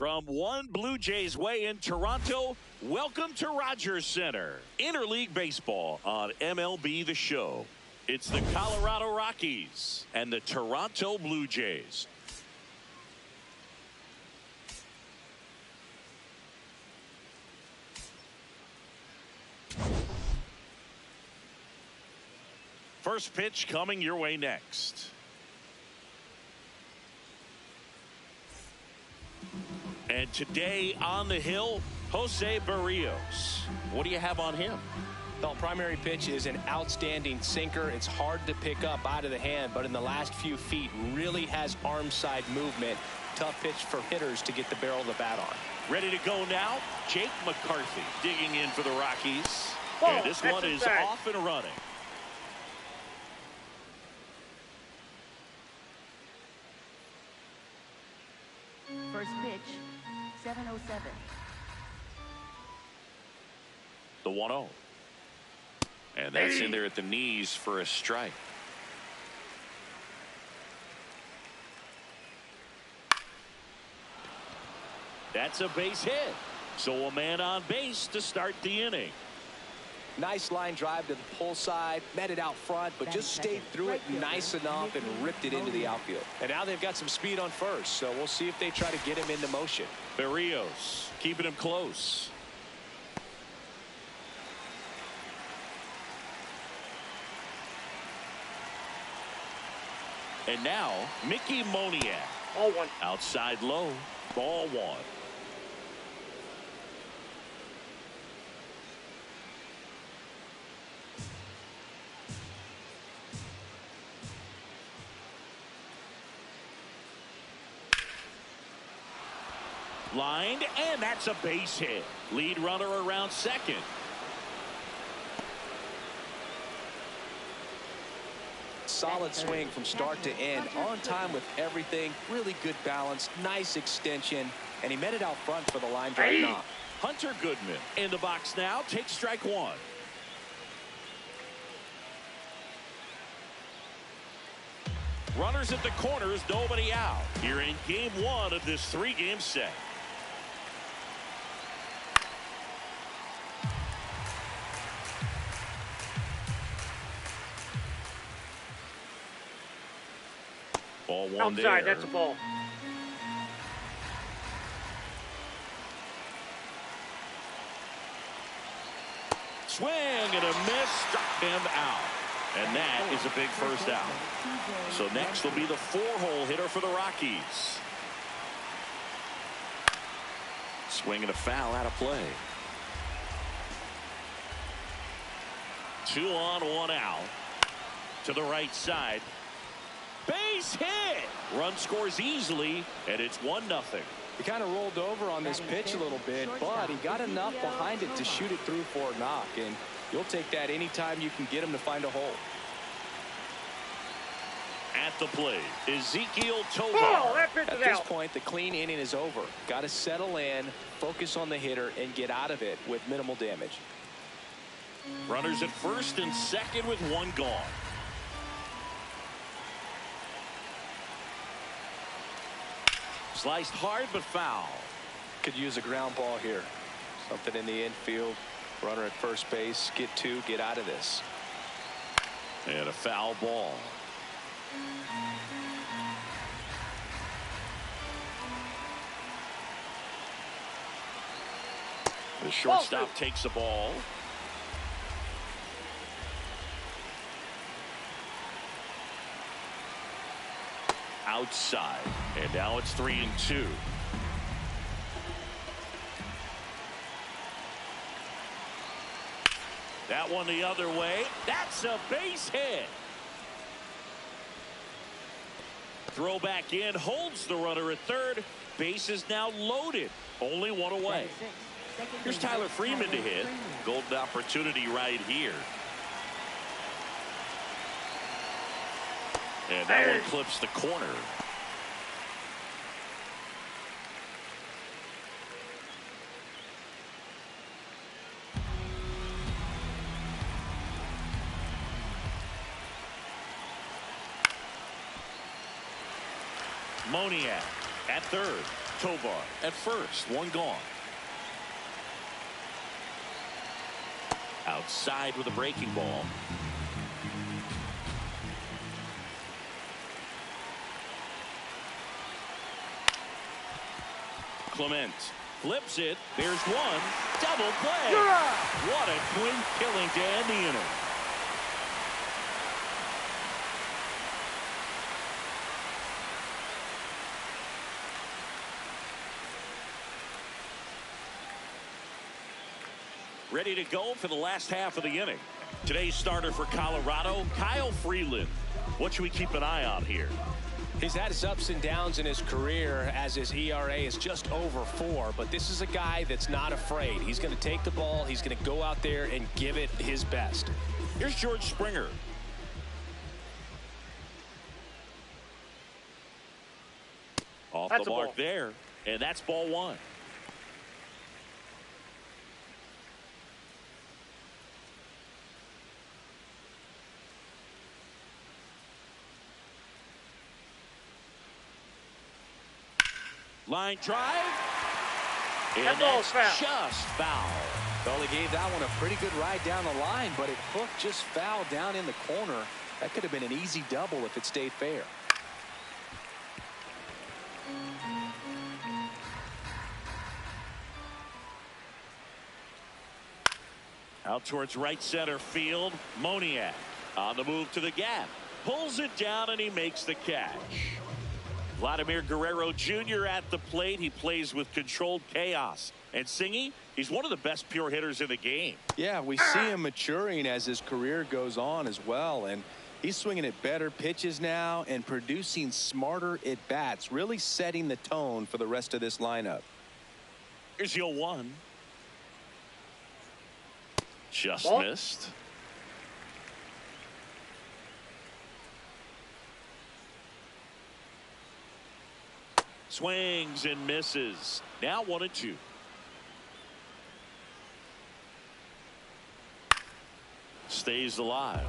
From one Blue Jays way in Toronto, welcome to Rogers Center. Interleague Baseball on MLB The Show. It's the Colorado Rockies and the Toronto Blue Jays. First pitch coming your way next. And today on the hill, Jose Barrios. What do you have on him? The primary pitch is an outstanding sinker. It's hard to pick up out of the hand, but in the last few feet really has arm side movement. Tough pitch for hitters to get the barrel of the bat on. Ready to go now, Jake McCarthy digging in for the Rockies. Oh, and this one is off and running. First pitch, 7:07. The 1-0. And that's in there at the knees for a strike. That's a base hit. So a man on base to start the inning. Nice line drive to the pull side, met it out front, but just stayed through it nice enough and ripped it into the outfield. And now they've got some speed on first, so we'll see if they try to get him into motion. Barrios keeping him close. And now Mickey Moniak. Ball one. Outside low, ball one. Lined, and that's a base hit. Lead runner around second. Solid swing from start to end, on time with everything. Really good balance, nice extension, and he met it out front for the line drive knock. Hunter Goodman in the box now, takes strike one. Runners at the corners, nobody out. Here in game one of this three-game set. Ball one Outside, there. that's a ball. Swing and a miss, struck him out. And that is a big first out. So next will be the four-hole hitter for the Rockies. Swing and a foul out of play. 2 on, 1 out. To the right side. Base hit. Run scores easily, and it's 1-0. He kind of rolled over on this pitch a little bit, but he got enough behind it to shoot it through for a knock, and you'll take that anytime you can get him to find a hole. At the plate, Ezekiel Tovar. Oh, that pitch At is this out. point, the clean inning is over. Got to settle in, focus on the hitter, and get out of it with minimal damage. Runners at first and second with 1 gone. Sliced hard but foul. Could use a ground ball here. Something in the infield. Runner at first base. Get 2. Get out of this. And a foul ball. The shortstop takes the ball. Outside, and now it's 3-2. That one the other way. That's a base hit. Throw back in, holds the runner at third. Base is now loaded. Only 1 away. Here's Tyler Freeman to hit. Golden opportunity right here. And that one clips the corner. Moniak at third. Tovar at first, one gone. Outside with a breaking ball. Clement flips it. There's one. Double play. What a twin killing to end the inning. Ready to go for the last half of the inning. Today's starter for Colorado, Kyle Freeland. What should we keep an eye on here? He's had his ups and downs in his career as his ERA is just over 4, but this is a guy that's not afraid. He's going to take the ball. He's going to go out there and give it his best. Here's George Springer. Off the mark there, and that's ball 1. Line drive. And that's just foul. Well, he gave that one a pretty good ride down the line, but it hooked just foul down in the corner. That could have been an easy double if it stayed fair. Out towards right center field. Moniak on the move to the gap. Pulls it down and he makes the catch. Vladimir Guerrero Jr. at the plate. He plays with controlled chaos. And Singy, he's one of the best pure hitters in the game. Yeah, we see him maturing as his career goes on as well. And he's swinging at better pitches now and producing smarter at-bats, really setting the tone for the rest of this lineup. Here's the 0-1. Just missed. Swings and misses. Now 1-2. Stays alive.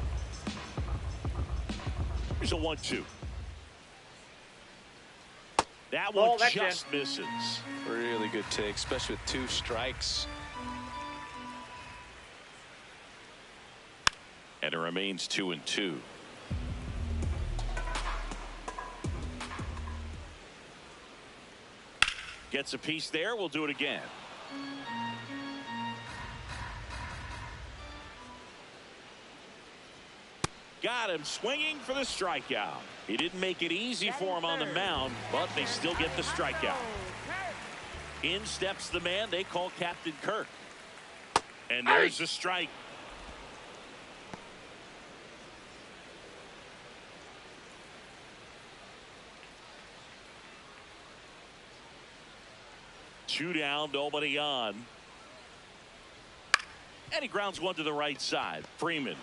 Here's a 1-2. That one just misses. Really good take, especially with 2 strikes. And it remains 2-2. Gets a piece there. We'll do it again. Got him swinging for the strikeout. He didn't make it easy for him on the mound, but they still get the strikeout. In steps the man they call Captain Kirk. And there's the strike. Two down, nobody on. And he grounds one to the right side. Freeman.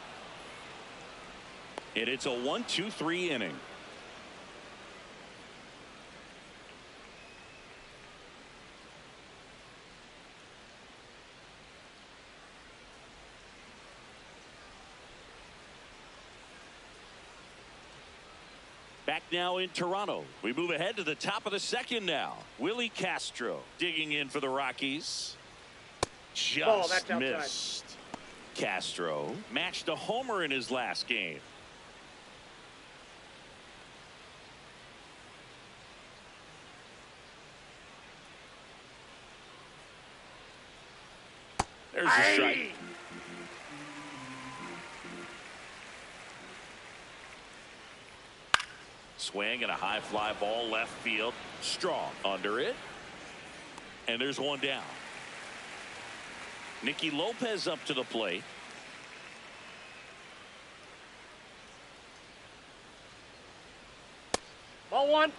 And it's a 1-2-3 inning. Back now in Toronto. We move ahead to the top of the second now. Willie Castro digging in for the Rockies. Just missed. Castro matched a homer in his last game. There's a strike. Swing and a high fly ball left field. Strong under it. And there's one down. Nicky Lopez up to the plate. Ball 1.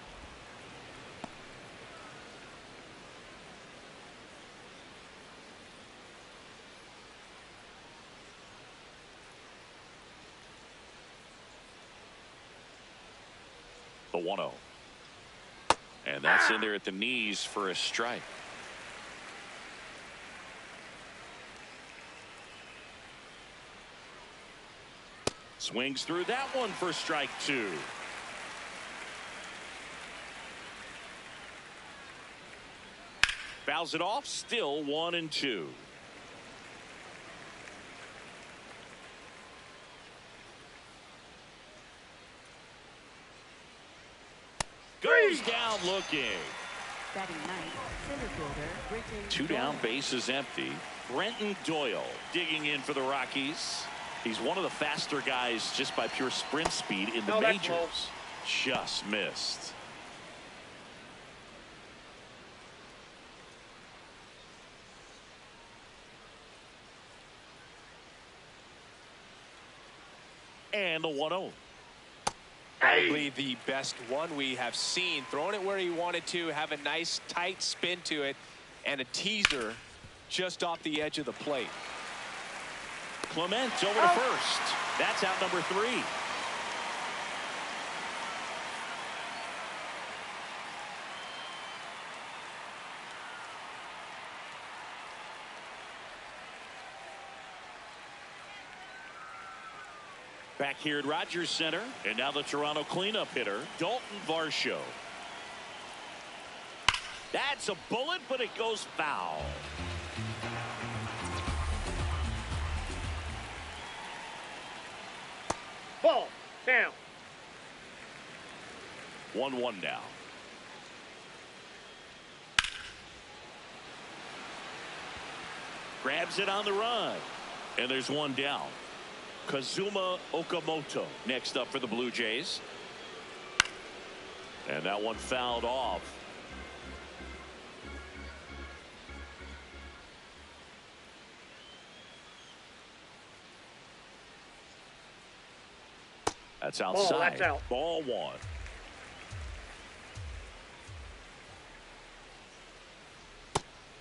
The 1-0. And that's in there at the knees for a strike. Swings through that one for strike 2. Fouls it off. Still 1-2. Goes down looking. Batting ninth, center fielder, Brenton 2 down, Doyle. bases empty. Brenton Doyle digging in for the Rockies. He's one of the faster guys just by pure sprint speed in the majors. Just missed. And the 1-0. Probably the best one we have seen. Throwing it where he wanted to, have a nice tight spin to it, and a teaser just off the edge of the plate. Clement over to first. That's out number 3. Back here at Rogers Center, and now the Toronto cleanup hitter, Dalton Varsho. That's a bullet, but it goes foul. Ball down. 1-1 now. Grabs it on the run, and there's one down. Kazuma Okamoto next up for the Blue Jays. And that one fouled off. That's outside. Ball, that's out. Ball 1.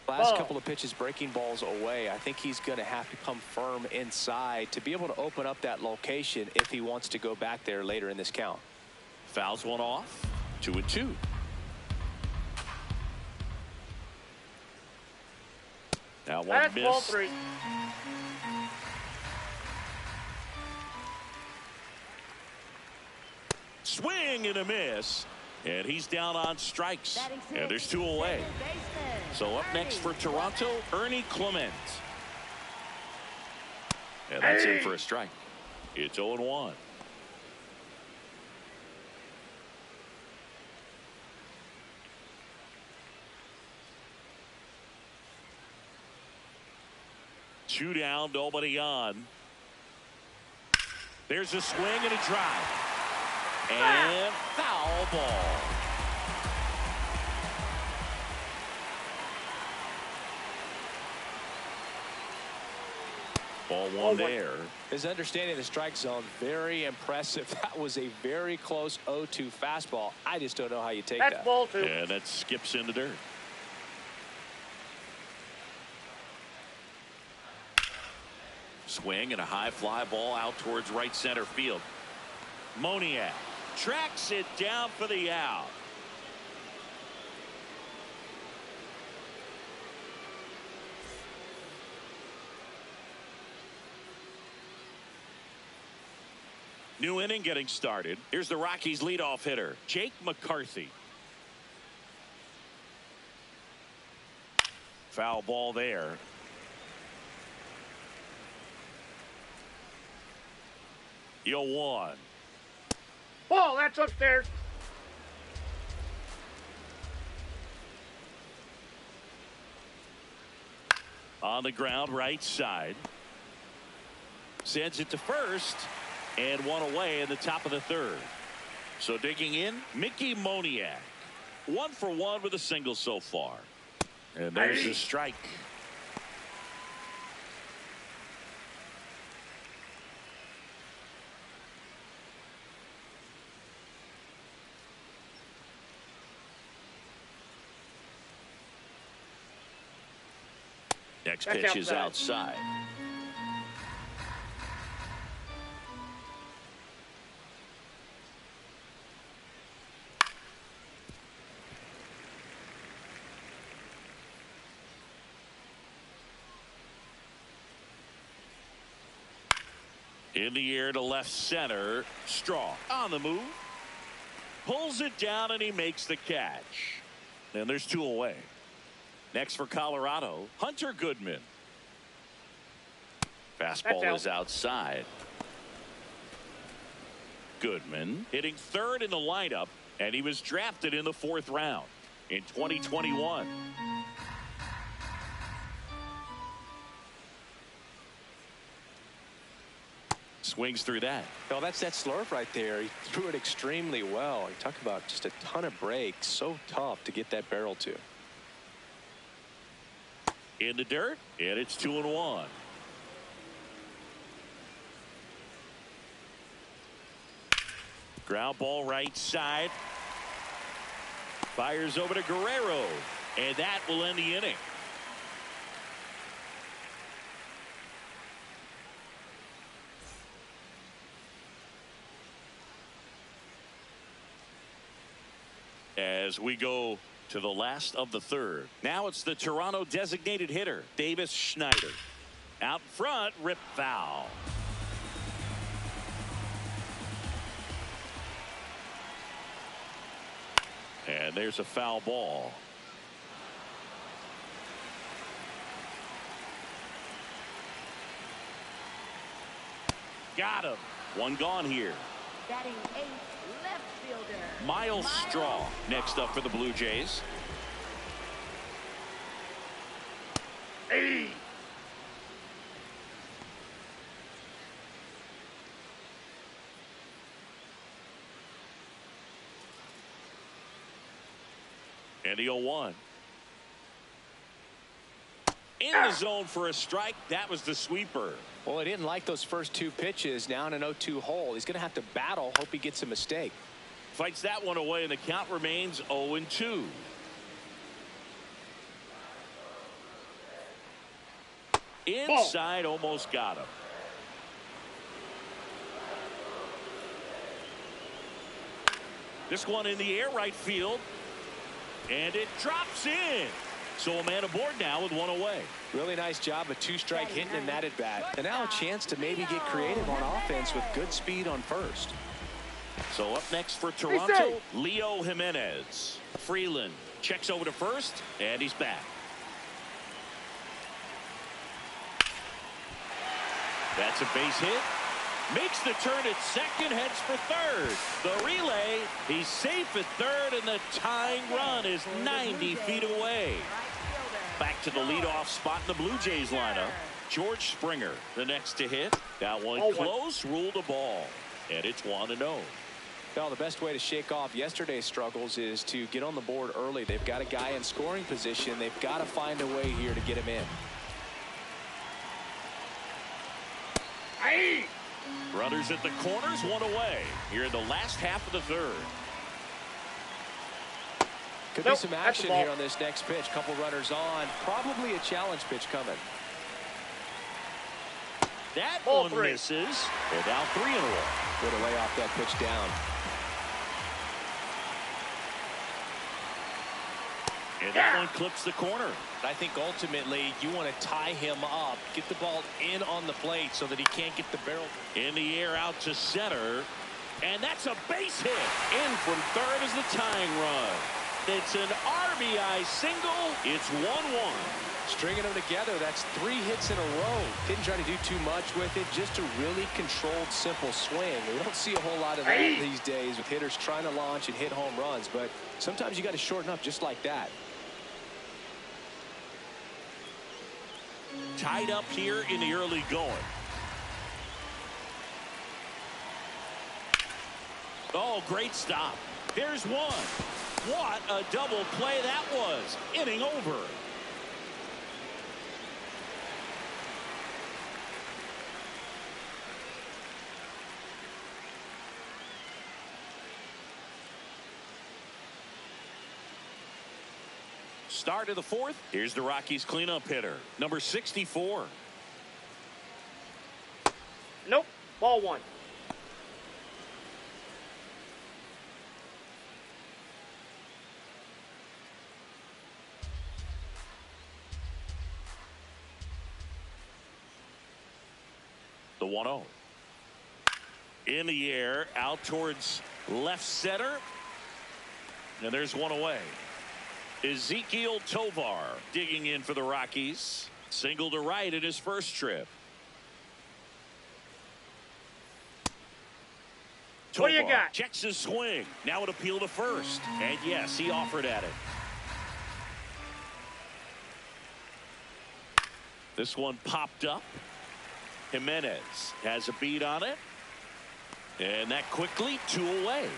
Last couple of pitches breaking balls away. I think he's going to have to come firm inside to be able to open up that location if he wants to go back there later in this count. Fouls one off. 2-2. Now one That's miss. ball 3. Swing and a miss. And he's down on strikes. Batting sixth, And there's 2 away. second baseman, So up next for Ernie. Toronto, Ernie Clement. And that's in for a strike. It's 0-1. Two down, nobody on. There's a swing and a drive. And foul ball. Ball 1 there. His understanding of the strike zone, very impressive. That was a very close 0-2 fastball. I just don't know how you take That's that. ball 2. And that skips into dirt. Swing and a high fly ball out towards right center field. Moniak tracks it down for the out. New inning getting started. Here's the Rockies leadoff hitter, Jake McCarthy. Foul ball there. Yo 1. Ball, that's upstairs. On the ground, right side. Sends it to first. And one away in the top of the 3rd. So digging in, Mickey Moniak. 1 for 1 with a single so far. And there's the strike. Next pitch is outside. In the air to left center. Straw on the move. Pulls it down and he makes the catch. And there's 2 away. Next for Colorado, Hunter Goodman. Fastball is outside. Goodman hitting third in the lineup, and he was drafted in the 4th round in 2021. Swings through that. Well, that's that slurve right there. He threw it extremely well. You talk about just a ton of breaks. So tough to get that barrel to. In the dirt, and it's 2-1. Ground ball right side. Fires over to Guerrero, and that will end the inning. As we go to the last of the 3rd. Now it's the Toronto designated hitter, Davis Schneider. Out front, rip foul. And there's a foul ball. Got him. One gone here. Batting 8th, left fielder. Miles Straw next up for the Blue Jays. Hey! And the 0-1. In the zone for a strike. That was the sweeper. Well, he didn't like those first 2 pitches. Now in an 0-2 hole. He's going to have to battle. Hope he gets a mistake. Fights that one away, and the count remains 0-2. Inside, almost got him. This one in the air, right field. And it drops in. So a man aboard now with one away. Really nice job of 2-strike hitting in that at bat. And now a chance to maybe get creative on offense with good speed on first. So up next for Toronto, Leo Jimenez. Freeland checks over to first, and he's back. That's a base hit. Makes the turn at second, heads for third. The relay, he's safe at third, and the tying run is 90 feet away. Back to the leadoff spot in the Blue Jays lineup. George Springer, the next to hit. That one close, ruled a ball. And it's 1-0. Well, the best way to shake off yesterday's struggles is to get on the board early. They've got a guy in scoring position. They've got to find a way here to get him in. Hey! Runners at the corners, one away. Here in the last half of the 3rd. Could be some action here on this next pitch. Couple runners on. Probably a challenge pitch coming. That one misses. And now 3 in a row. Way to lay off that pitch down. And that one clips the corner. I think ultimately you want to tie him up, get the ball in on the plate so that he can't get the barrel. In the air out to center. And that's a base hit. In from third is the tying run. It's an RBI single. It's 1-1. Stringing them together, that's 3 hits in a row. Didn't try to do too much with it, just a really controlled, simple swing. We don't see a whole lot of that these days with hitters trying to launch and hit home runs, but sometimes you got to shorten up just like that. Tied up here in the early going. Oh, great stop. There's one. What a double play that was. Inning over. Start of the 4th. Here's the Rockies cleanup hitter, number 64. Nope. Ball 1. The 1-0. In the air, out towards left center. And there's one away. Ezekiel Tovar digging in for the Rockies. Single to right in his first trip. What do you Tovar got? checks his swing. Now an appeal to first. And yes, he offered at it. This one popped up. Jimenez has a beat on it. And that quickly 2 away.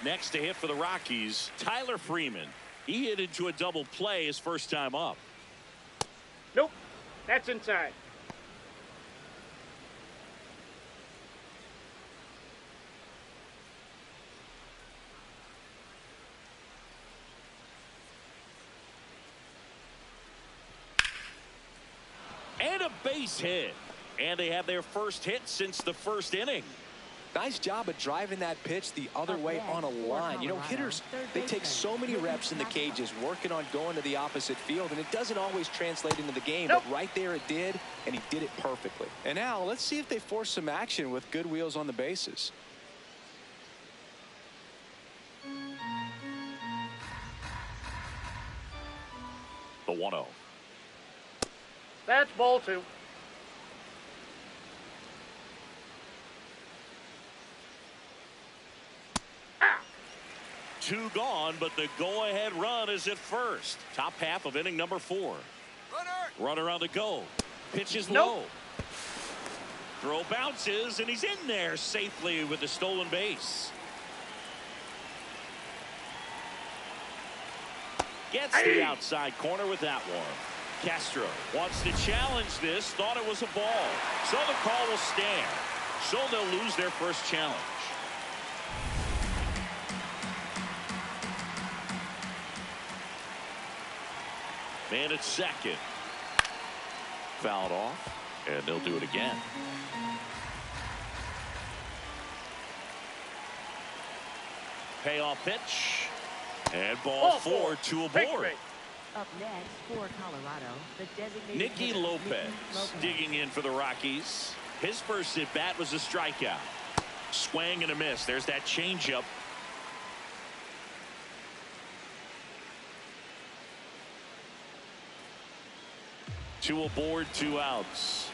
Next to hit for the Rockies, Tyler Freeman. He hit into a double play his first time up. Nope. That's inside. And a base hit. And they have their first hit since the first inning. Nice job of driving that pitch the other way on a line. You know, hitters, they take so many reps in the cages working on going to the opposite field, and it doesn't always translate into the game. Nope. But right there it did, and he did it perfectly. And now let's see if they force some action with good wheels on the bases. The 1-0. That's ball 2. Two gone, but the go-ahead run is at first. Top half of inning number 4. Runner on the go. Pitch is low. Throw bounces, and he's in there safely with the stolen base. Gets the outside corner with that one. Castro wants to challenge this. Thought it was a ball. So the call will stand. So they'll lose their first challenge. Man at second. Fouled off, and they'll do it again. Payoff pitch. And ball 4, 2 aboard. Up next for Colorado, the designated Nicky hitter, Lopez digging in for the Rockies. His first at bat was a strikeout. Swing and a miss. There's that changeup. Two aboard, 2 outs.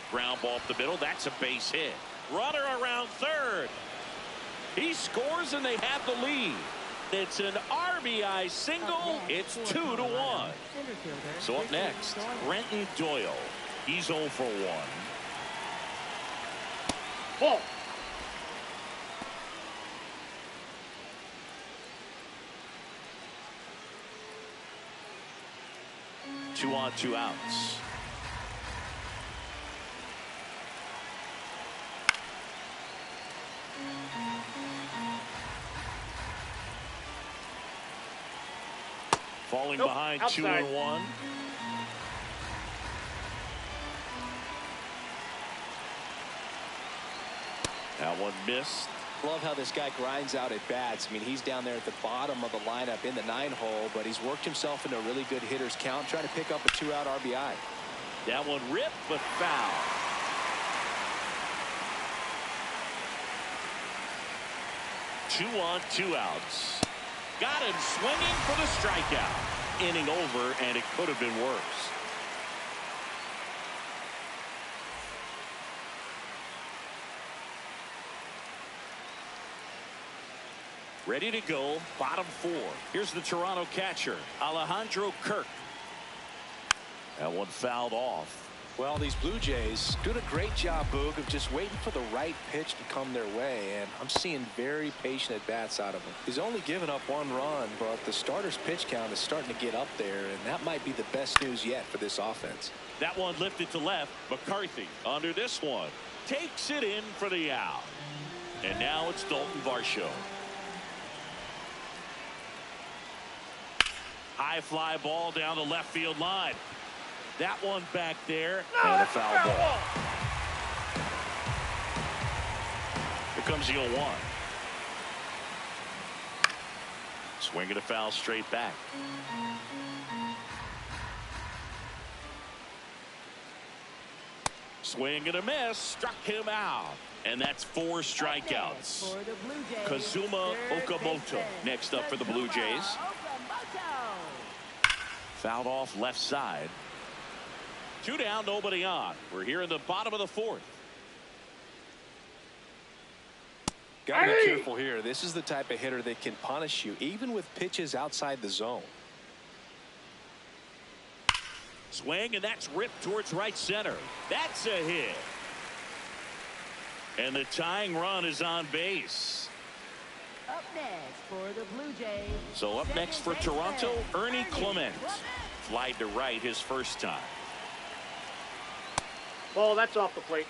Ground ball up the middle. That's a base hit. Runner around third. He scores and they have the lead. It's an RBI single. It's 2-1. So up next, Brenton Doyle. He's 0 for 1. Ball. Two on, 2 outs. Falling behind outside. 2-1. That one missed. Love how this guy grinds out at bats. I mean, he's down there at the bottom of the lineup in the 9-hole, but he's worked himself into a really good hitter's count, trying to pick up a 2-out RBI. That one ripped, but foul. Two on, 2 outs. Got him swinging for the strikeout. Inning over, and it could have been worse. Ready to go, bottom 4. Here's the Toronto catcher, Alejandro Kirk. That one fouled off. Well, these Blue Jays doing a great job, Boog, of just waiting for the right pitch to come their way, and I'm seeing very patient at-bats out of him. He's only given up 1 run, but the starter's pitch count is starting to get up there, and that might be the best news yet for this offense. That one lifted to left. McCarthy under this one. Takes it in for the out. And now it's Dalton Varsho. High fly ball down the left field line. That one back there. And a foul ball. Here comes the 0-1. Swing and a foul straight back. Swing and a miss. Struck him out. And that's 4 strikeouts. For the Blue Jays, Kazuma third Okamoto baseman, next up for the Blue Kazuma Jays. Okamoto. Fouled off left side. 2 down, nobody on. We're here in the bottom of the 4th. Got to be careful here. This is the type of hitter that can punish you even with pitches outside the zone. Swing, and that's ripped towards right center. That's a hit. And the tying run is on base. Up next for the Blue Jays. So up next for second Toronto, baseman, Ernie Clement. Flied to right his first time. Ball, that's off the plate.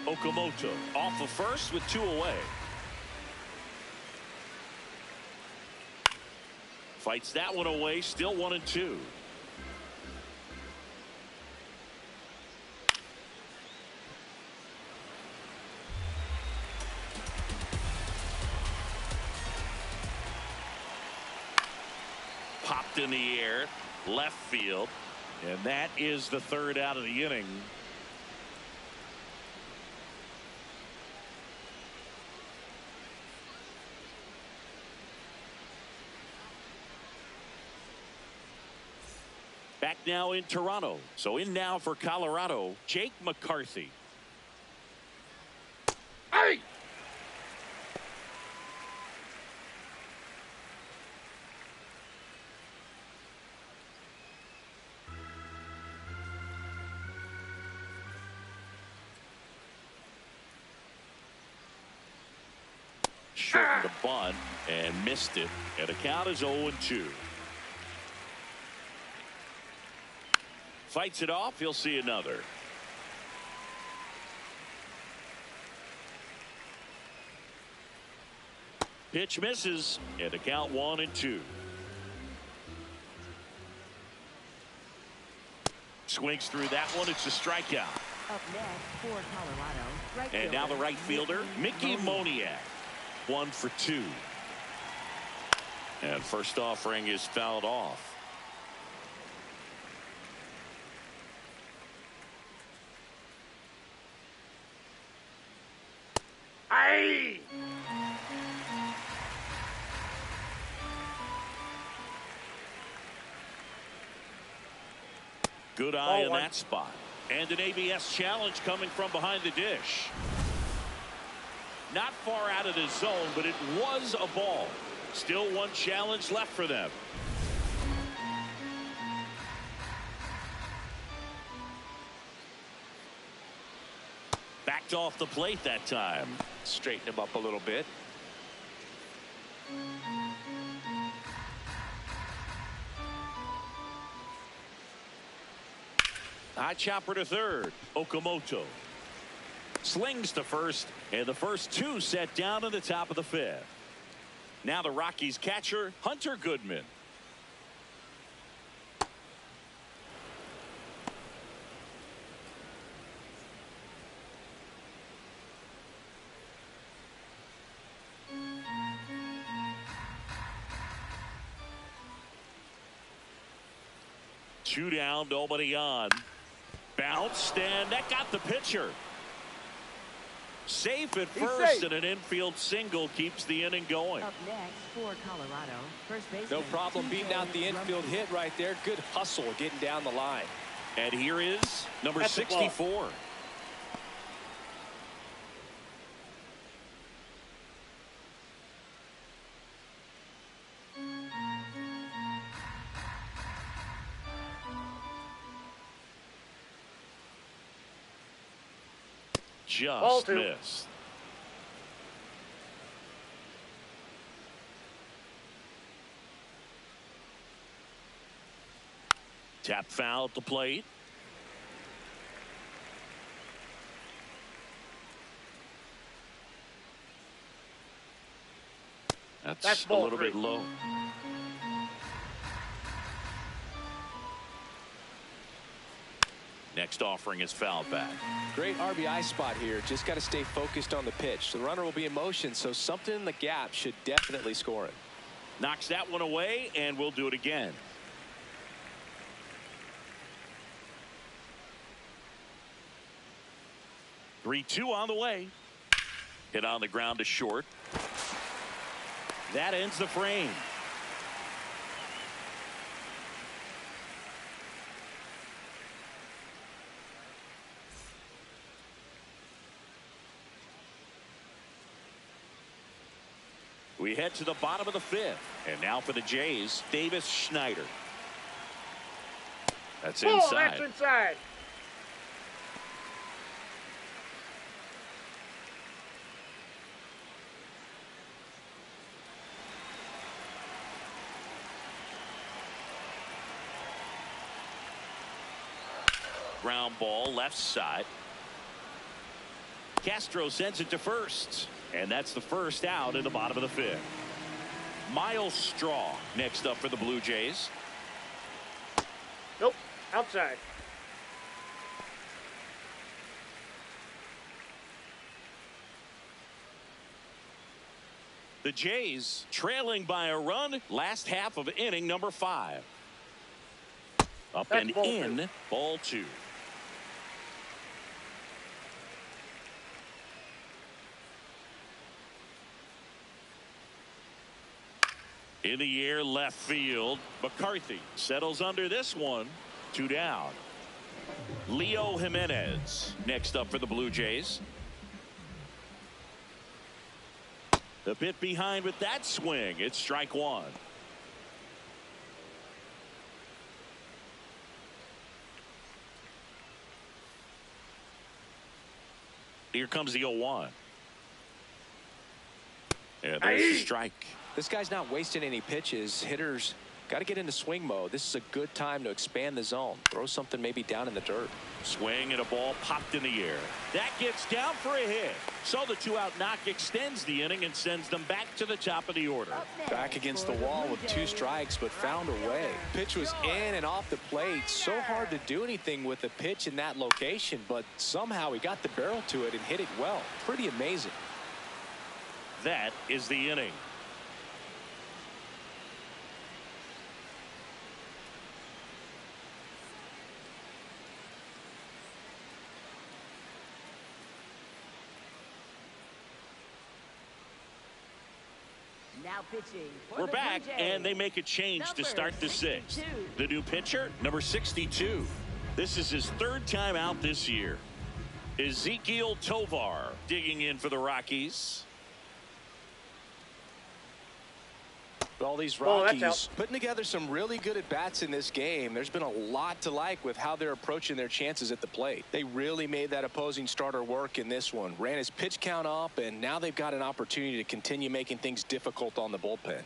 Okamoto off of first with 2 away. Fights that one away, still 1-2. Popped in the air, left field, and that is the 3rd out of the inning. Back now in Toronto. So in now for Colorado, Jake McCarthy. Hey! Shortened the bunt and missed it. And the count is 0-2. Fights it off. He'll see another. Pitch misses. And the count 1-2. Swings through that one. It's a strikeout. Up next for Colorado, right And now the fielder, right fielder, Mickey Moniak. 1 for 2. And first offering is fouled off. Hey! Good eye in that spot. And an ABS challenge coming from behind the dish. Not far out of the zone, but it was a ball. Still one challenge left for them. Backed off the plate that time. Straighten him up a little bit. High chopper to third. Okamoto slings to first, and the first 2 set down in the top of the 5th. Now the Rockies catcher, Hunter Goodman. Two down, nobody on. Bounced, and that got the pitcher. Safe at first, and an infield single keeps the inning going. Up next for Colorado, first baseman. No problem beating out the infield hit right there. Good hustle getting down the line. And here is number That's the ball. 64. Just missed. Tap foul at the plate. That's a little bit low. Next offering is fouled back. Great RBI spot here. Just got to stay focused on the pitch. The runner will be in motion, so something in the gap should definitely score it. Knocks that one away, and we'll do it again. Three-two on the way. Hit on the ground to short. That ends the frame. We head to the bottom of the fifth. And now for the Jays, Davis Schneider. That's inside. Oh, that's inside. Ground ball left side. Castro sends it to first. And that's the first out in the bottom of the fifth. Miles Straw next up for the Blue Jays. Nope. Outside. The Jays trailing by a run. Last half of inning number 5. Up That's and ball in. two. Ball 2. In the air left field. McCarthy settles under this one. 2 down. Leo Jimenez next up for the Blue Jays. A bit behind with that swing. It's strike 1. Here comes the 0-1. And there's the strike. This guy's not wasting any pitches. Hitters got to get into swing mode. This is a good time to expand the zone. Throw something maybe down in the dirt. Swing and a ball popped in the air. That gets down for a hit. So the 2-out knock extends the inning and sends them back to the top of the order. Back against the wall with 2 strikes, but found a way. Pitch was in and off the plate. So hard to do anything with a pitch in that location, but somehow he got the barrel to it and hit it well. Pretty amazing. That is the inning. Now pitching. We're back, and they make a change to start the 6th. The new pitcher, number 62. This is his 3rd time out this year. Ezekiel Tovar digging in for the Rockies. All these Rockies putting together some really good at-bats in this game. There's been a lot to like with how they're approaching their chances at the plate. They really made that opposing starter work in this one. Ran his pitch count up, and now they've got an opportunity to continue making things difficult on the bullpen.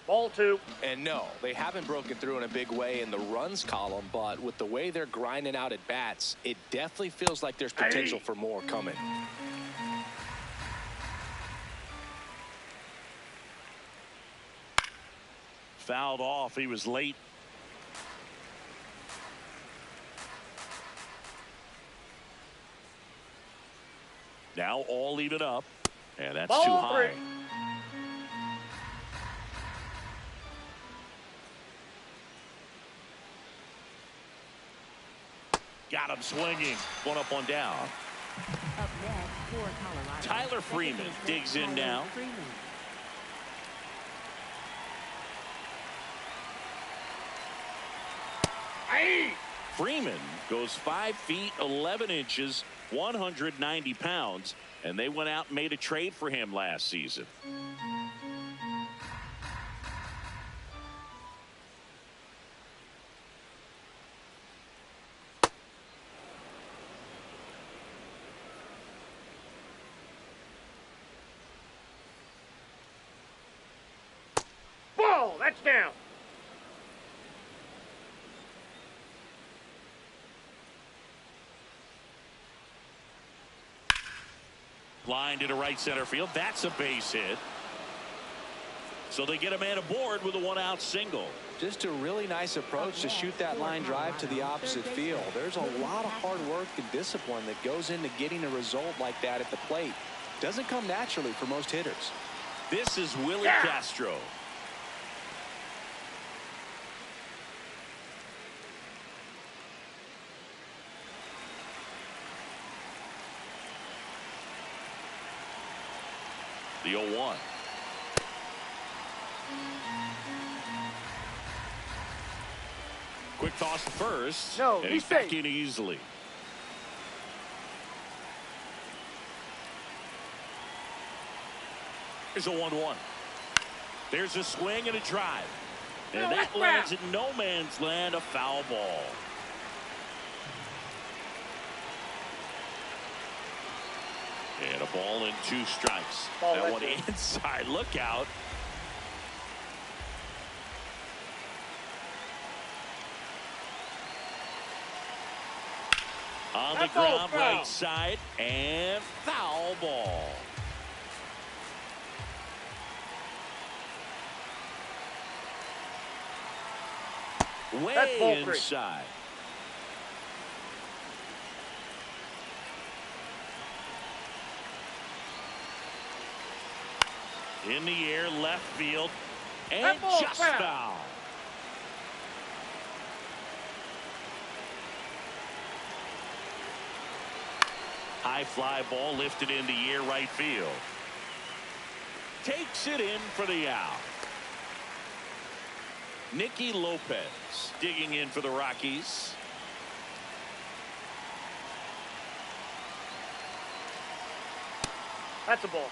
Ball 2. And no, they haven't broken through in a big way in the runs column, but with the way they're grinding out at bats, it definitely feels like there's potential for more coming. Fouled off. He was late. Now all even up. And that's Ball too high. 3. Got him swinging. One up, one down. Up next for Colorado. Tyler Freeman digs in now. Freeman. Freeman goes 5 feet 11 inches, 190 pounds, and they went out and made a trade for him last season. Ball. That's down. Line to right center field. That's a base hit. So they get a man aboard with a one-out single. Just a really nice approach to shoot that line drive to the opposite field. There's a lot of hard work and discipline that goes into getting a result like that at the plate. Doesn't come naturally for most hitters. This is Willie Castro. The 0-1. Quick toss to first. No, and he's he's back safe. in easily. Here's a 1-1. There's a swing and a drive. And that lands in no man's land, a foul ball. And a ball and 2 strikes. That one inside. Look out. On the ground, right side, and foul ball. Way inside. In the air, left field, and just foul. High fly ball lifted in the air, right field. Takes it in for the out. Nicky Lopez digging in for the Rockies. That's a ball.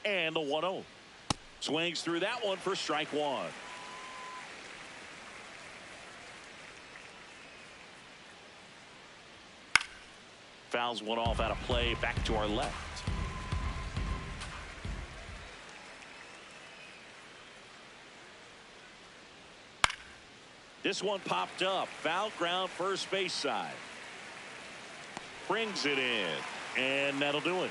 And the 1-0. Swings through that one for strike 1. Fouls one off out of play, back to our left. This one popped up. Foul ground, first base side. Brings it in, and that'll do it.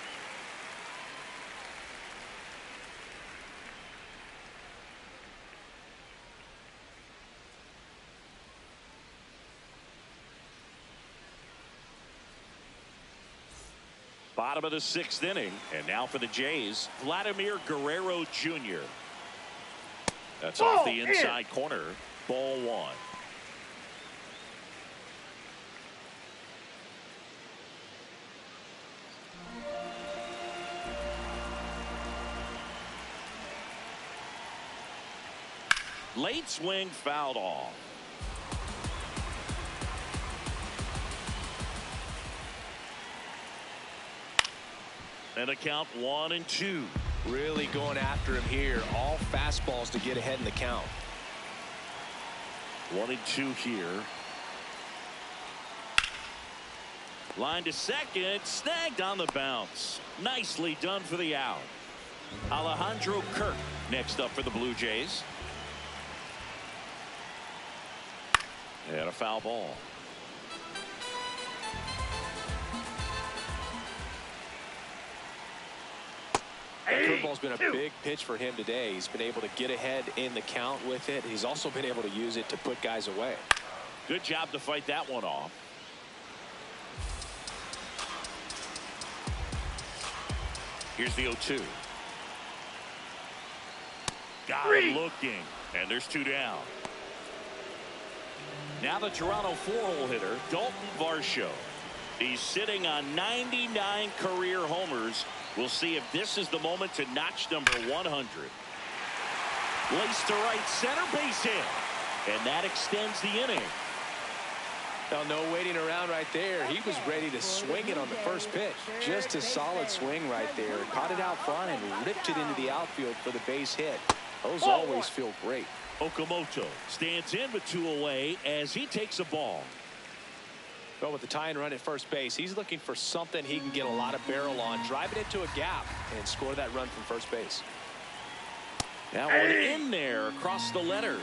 Bottom of the 6th inning, and now for the Jays, Vladimir Guerrero Jr. That's off the inside corner. Ball 1. Late swing fouled off. And a count 1-2. Really going after him here. All fastballs to get ahead in the count. 1-2 here. Line to second. Snagged on the bounce. Nicely done for the out. Alejandro Kirk next up for the Blue Jays. And a foul ball. Curveball's been a big pitch for him today. He's been able to get ahead in the count with it. He's also been able to use it to put guys away. Good job to fight that one off. Here's the 0-2. Got him looking, and there's 2 down. Now the Toronto 4-hole hitter, Dalton Varsho. He's sitting on 99 career homers. We'll see if this is the moment to notch number 100. Laced to right center, base hit. And that extends the inning. Well, no waiting around right there. He was ready to swing it on the first pitch. Just a solid swing right there. Caught it out front and ripped it into the outfield for the base hit. Those always feel great. Okamoto stands in with 2 away as he takes a ball. Well, with the tying run at first base, he's looking for something he can get a lot of barrel on, drive it into a gap, and score that run from first base. That one in there across the letters.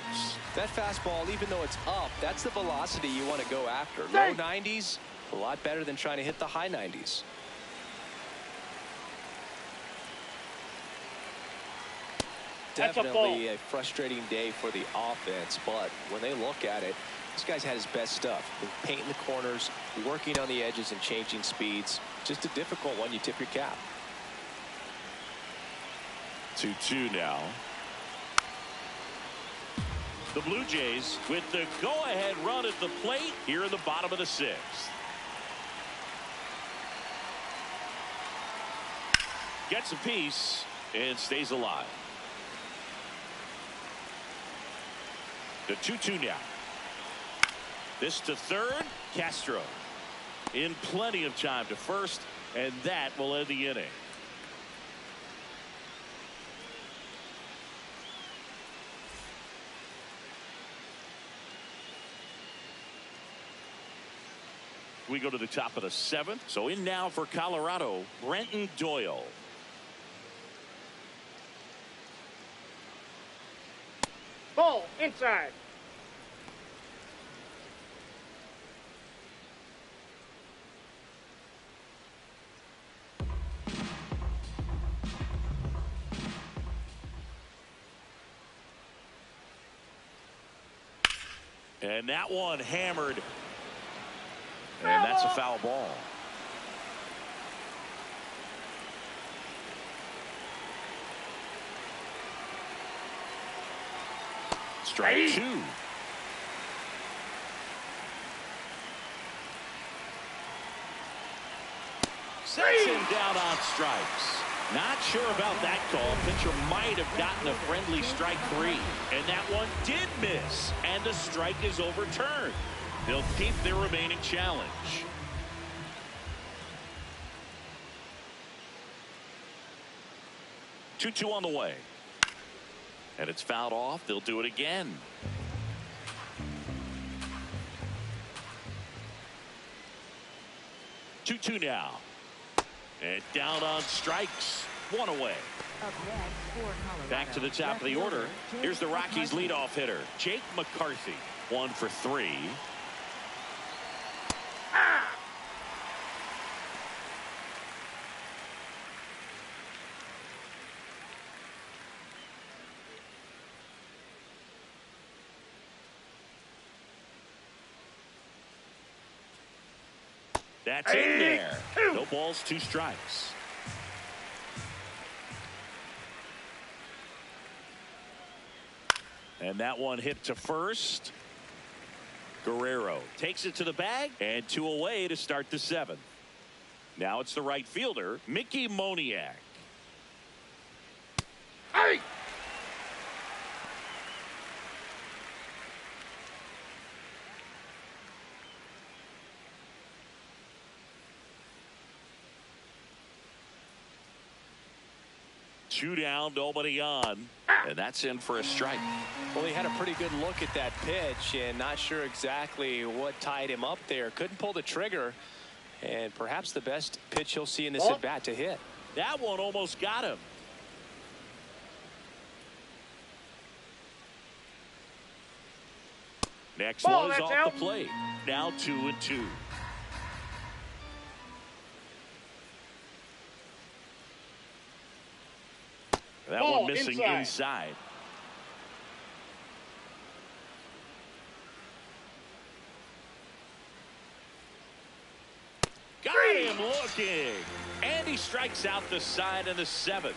That fastball, even though it's up, that's the velocity you want to go after. Low 90s, a lot better than trying to hit the high 90s. Definitely a frustrating day for the offense, but when they look at it, this guy's had his best stuff. Painting the corners, working on the edges, and changing speeds. Just a difficult one. You tip your cap. 2-2 now. The Blue Jays with the go-ahead run at the plate here in the bottom of the 6th. Gets a piece and stays alive. The 2-2 now. This to third. Castro in plenty of time to first, and that will end the inning. We go to the top of the 7th. So in now for Colorado, Brenton Doyle. Ball inside. And that one hammered. And that's a foul ball. Strike 2. Sets him down on strikes. Not sure about that call. Pitcher might have gotten a friendly strike 3. And that one did miss. And the strike is overturned. They'll keep their remaining challenge. Two on the way. And it's fouled off. They'll do it again. Two now. And down on strikes. One away. Up next for Colorado. Back to the top of the order. Here's the Rockies leadoff hitter, Jake McCarthy. 1 for 3. That's in there. No balls, 2 strikes. And that one hit to first. Guerrero takes it to the bag, and 2 away to start the 7th. Now it's the right fielder, Mickey Moniak. Hey! Two down, nobody on, and that's in for a strike. Well, he had a pretty good look at that pitch and not sure exactly what tied him up there. Couldn't pull the trigger, and perhaps the best pitch he'll see in this at bat to hit. That one almost got him. Next one is off the plate. Now 2-2. That one missing inside. Got him looking. And he strikes out the side of the 7th.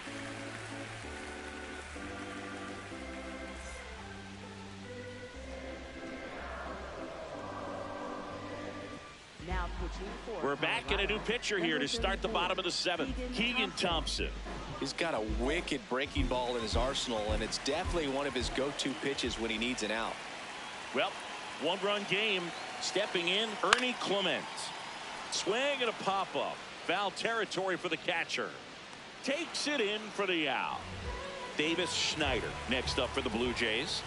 Now pitching for We're back in a new pitcher here to start the bottom of the 7th. Keegan Thompson. He's got a wicked breaking ball in his arsenal, and it's definitely one of his go-to pitches when he needs an out. Well, 1-run game. Stepping in, Ernie Clement. Swing and a pop-up. Foul territory for the catcher. Takes it in for the out. Davis Schneider next up for the Blue Jays.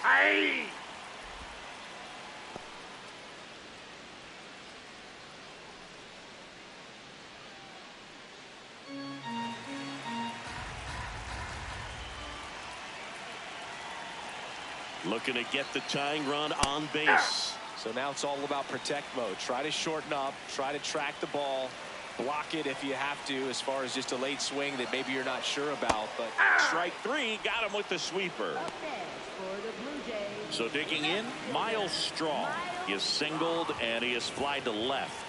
Hey! Looking to get the tying run on base. So now it's all about protect mode. Try to shorten up, try to track the ball, block it if you have to, as far as just a late swing that maybe you're not sure about. But strike three, got him with the sweeper. So digging in, Miles Straw. He is singled and he is flied to left.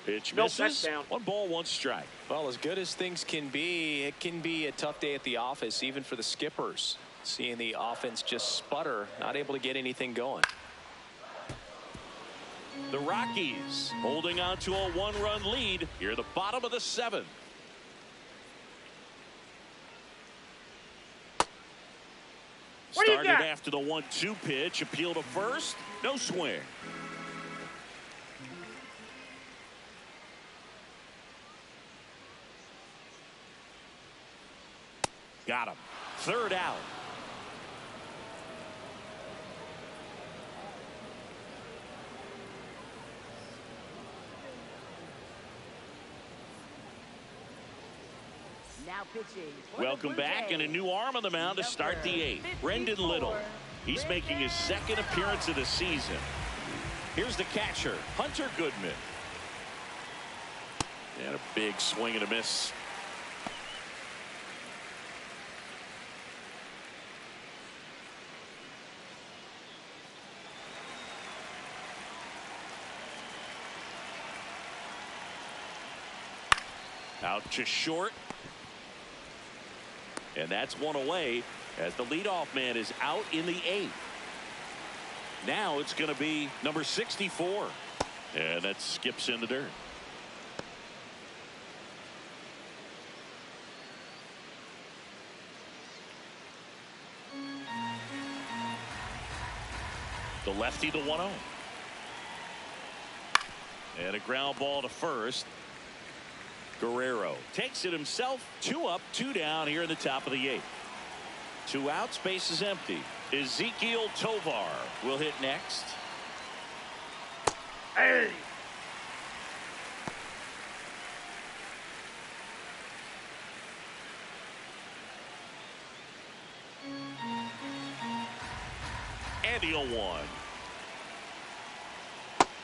Pitch misses. Down. 1 ball, 1 strike. Well, as good as things can be, it can be a tough day at the office, even for the skippers. Seeing the offense just sputter, not able to get anything going. The Rockies holding on to a 1-run lead here at the bottom of the 7th. Started after the 1-2 pitch. Appeal to first. No swing. Got him. 3rd out. Now pitching. Welcome back, and a new arm on the mound to start the 8th. Brendan Little. He's making his 2nd appearance of the season. Here's the catcher, Hunter Goodman. And a big swing and a miss. Out to short. And that's 1 away as the leadoff man is out in the 8th. Now it's going to be number 64. And that skips in the dirt. The lefty, the 1-0. And a ground ball to first. Guerrero takes it himself. 2 up, 2 down here in the top of the 8th. 2 outs, base is empty. Ezekiel Tovar will hit next. Hey. And the 0-1.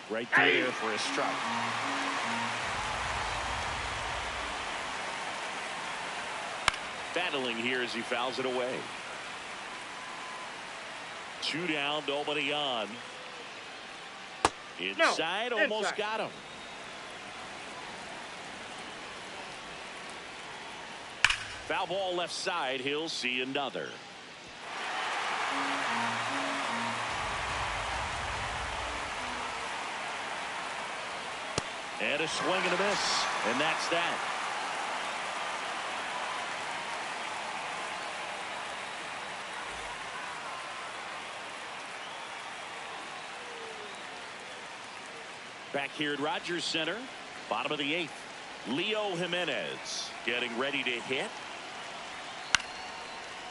Right through there for a strike. Battling here as he fouls it away. 2 down, nobody on. Inside, almost inside. got him. Foul ball left side, he'll see another. And a swing and a miss, and that's that. Back here at Rogers Center, bottom of the 8th. Leo Jimenez getting ready to hit.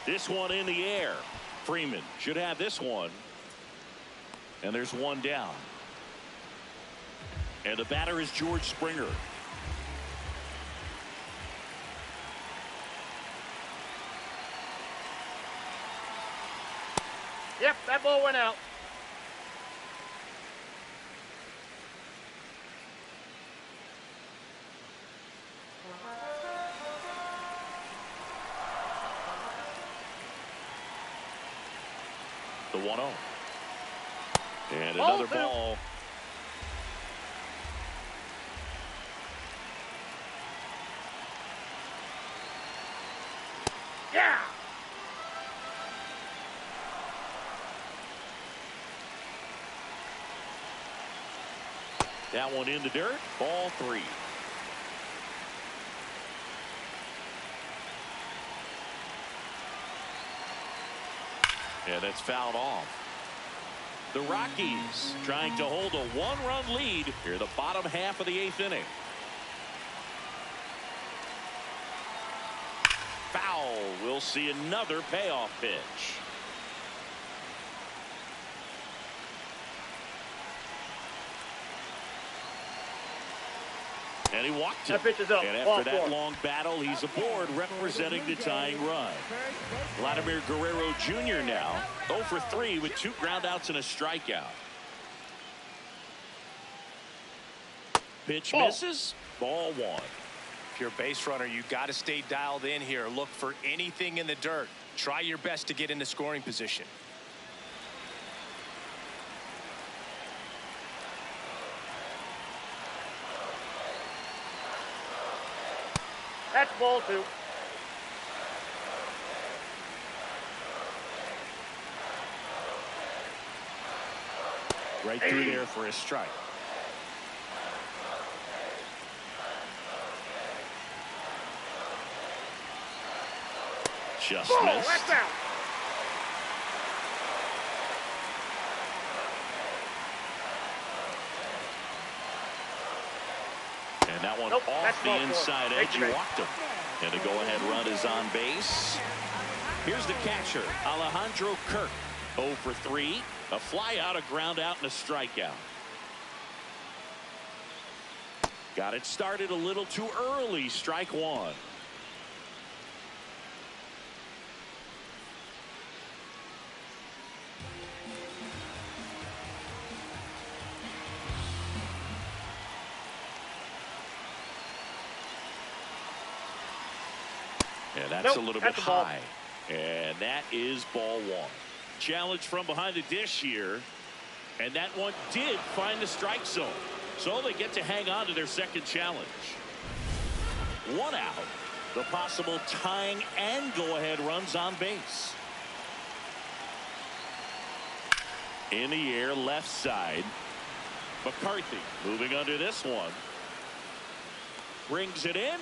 This one in the air. Freeman should have this one. And there's 1 down. And the batter is George Springer. Yep, that ball went out. The 1-0. And another ball. Yeah. That one in the dirt. Ball 3. And that's fouled off. The Rockies trying to hold a 1-run lead here, the bottom half of the 8th inning. We'll see another payoff pitch. And he walked him. That pitch is up. And Ball after that four. long battle, he's aboard, representing the tying run. Vladimir Guerrero Jr. now 0 for 3 with 2 groundouts and a strikeout. Pitch misses. Ball 1. If you're a base runner, you got to stay dialed in here. Look for anything in the dirt. Try your best to get into scoring position. That's ball 2. Right through there for a strike. Just Ball, missed. that's out. And that one Nope, off that's the ball 4. inside Take edge. the He base. walked him. And the go-ahead run is on base. Here's the catcher, Alejandro Kirk. 0 for 3. A fly out, a ground out, and a strikeout. Got it started a little too early. Strike 1. And that's a little bit high. And that is ball 1. Challenge from behind the dish here. And that one did find the strike zone. So they get to hang on to their second challenge. 1 out. The possible tying and go-ahead runs on base. In the air, left side. McCarthy moving under this one. Brings it in.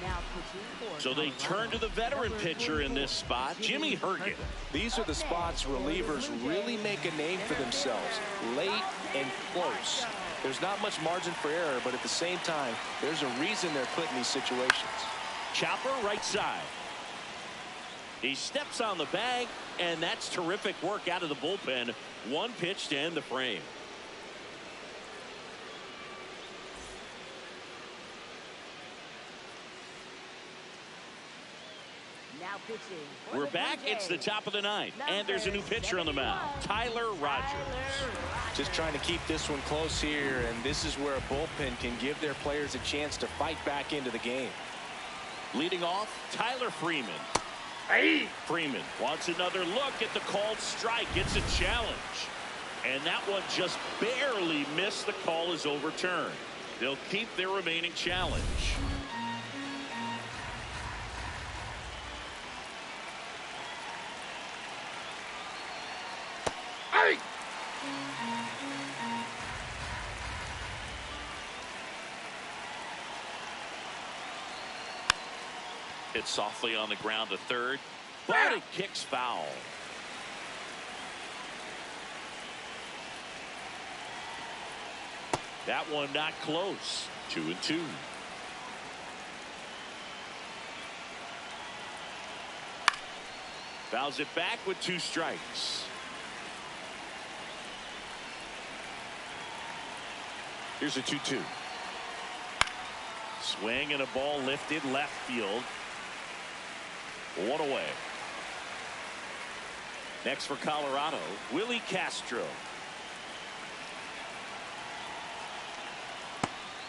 Now pitching for So they turn to the veteran Number pitcher in 44, this spot, Jimmy Hergen. These are the spots relievers really make a name for themselves. Late and close. There's not much margin for error, but at the same time, there's a reason they're put in these situations. Chopper right side. He steps on the bag, and that's terrific work out of the bullpen. 1 pitch to end the frame. Now pitching for We're the Blue back. It's the Jays. top of the 9th, and there's a new pitcher on the mound, Tyler Rogers. Just trying to keep this one close here, and this is where a bullpen can give their players a chance to fight back into the game. Leading off, Tyler Freeman. Hey. Freeman wants another look at the called strike. It's a challenge. And that one just barely missed. The call is overturned. They'll keep their remaining challenge. Hey. Hit softly on the ground to third, but it kicks foul. That one not close. 2-2. Fouls it back with 2 strikes. Here's a 2-2. Swing and a ball lifted left field. 1 away. Next for Colorado, Willie Castro.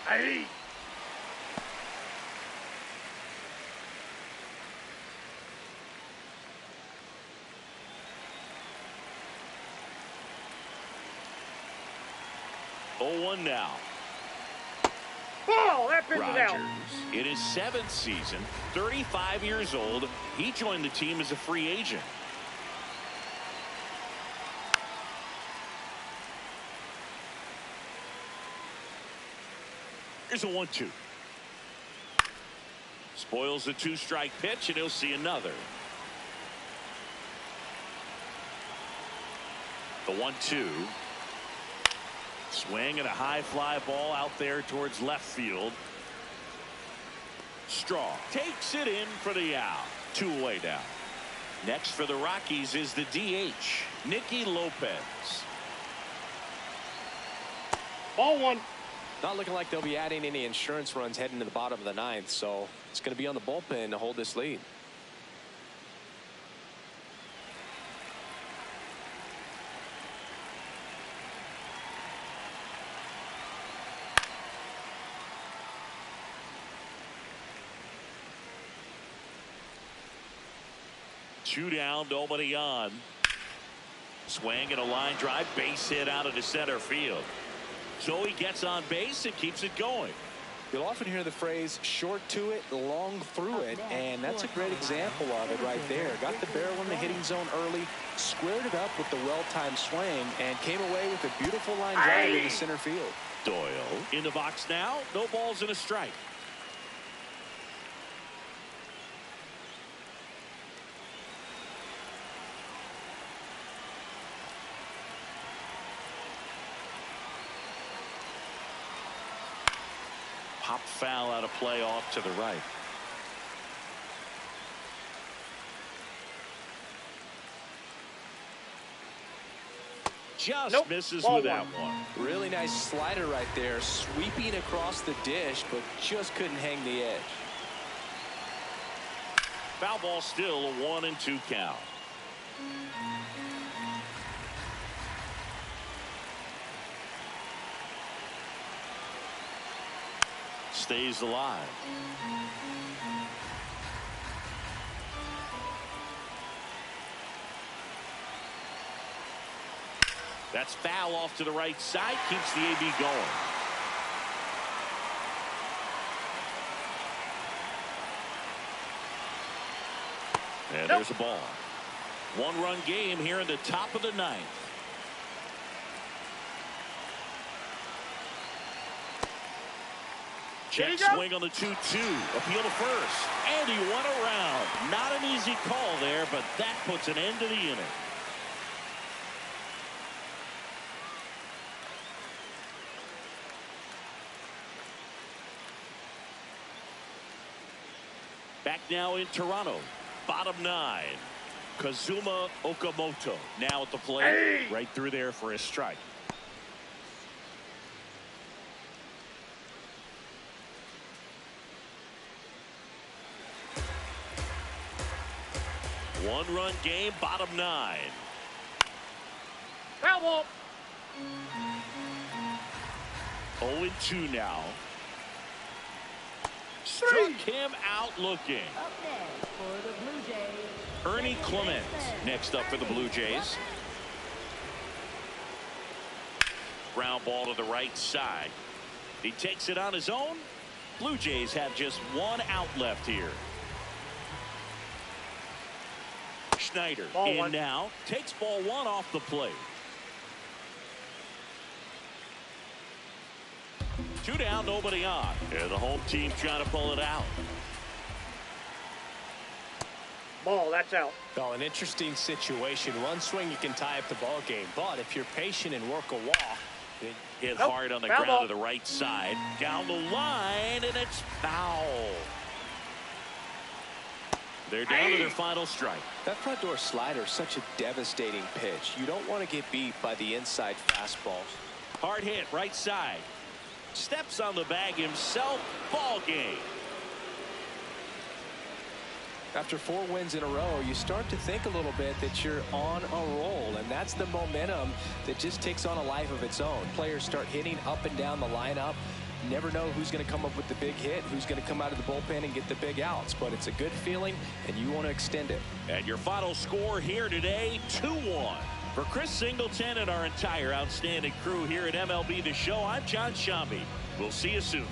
Hey. Oh, 0-1 now. Ball, that pitch is out. Rogers in his 7th season, 35 years old. He joined the team as a free agent. Here's a 1-2. Spoils the 2-strike pitch, and he'll see another. The 1-2. Swing and a high fly ball out there towards left field. straw. Takes it in for the out. 2 away now. Next for the Rockies is the DH, Nicky Lopez. Ball 1. Not looking like they'll be adding any insurance runs heading to the bottom of the 9th, so it's going to be on the bullpen to hold this lead. Two down, nobody on. Swing and a line drive, base hit out into center field. So he gets on base and keeps it going. You'll often hear the phrase short to it, long through it, and that's a great example of it right there. Got the barrel in the hitting zone early, squared it up with the well-timed swing, and came away with a beautiful line drive into center field. Doyle in the box now, no balls and a strike. Pop foul out of play off to the right. Just misses with that one. Really nice slider right there, sweeping across the dish, but just couldn't hang the edge. Foul ball, still a 1-2 count. Stays alive. That's foul off to the right side. Keeps the AB going. And there's a ball. 1-run game here in the top of the 9th. Check swing on the 2-2. Appeal to first. And he went around. Not an easy call there, but that puts an end to the inning. Back now in Toronto. Bottom 9. Kazuma Okamoto now at the plate. Right through there for a strike. One-run game, bottom 9. Foul ball. 0-2 now. Struck him out looking. Up next for the Blue Jays, Ernie Clement next up for the Blue Jays. Ground ball to the right side. He takes it on his own. Blue Jays have just 1 out left here. Schneider Ball in 1. now. Takes ball 1 off the plate. 2 down, nobody on. And the home team trying to pull it out. Ball, that's out. Well, an interesting situation. One swing, you can tie up the ball game. But if you're patient and work a walk, hit hard on the ground to the right side. Down the line, and it's foul. They're down to their final strike. that front door slider is such a devastating pitch. You don't want to get beat by the inside fastballs. Hard hit, right side. Steps on the bag himself. Ball game. After 4 wins in a row, you start to think a little bit that you're on a roll, and that's the momentum that just takes on a life of its own. Players start hitting up and down the lineup. You never know who's going to come up with the big hit, who's going to come out of the bullpen and get the big outs, but it's a good feeling, and you want to extend it. And your final score here today, 2-1. For Chris Singleton and our entire outstanding crew here at MLB The Show, I'm John Shambi. We'll see you soon.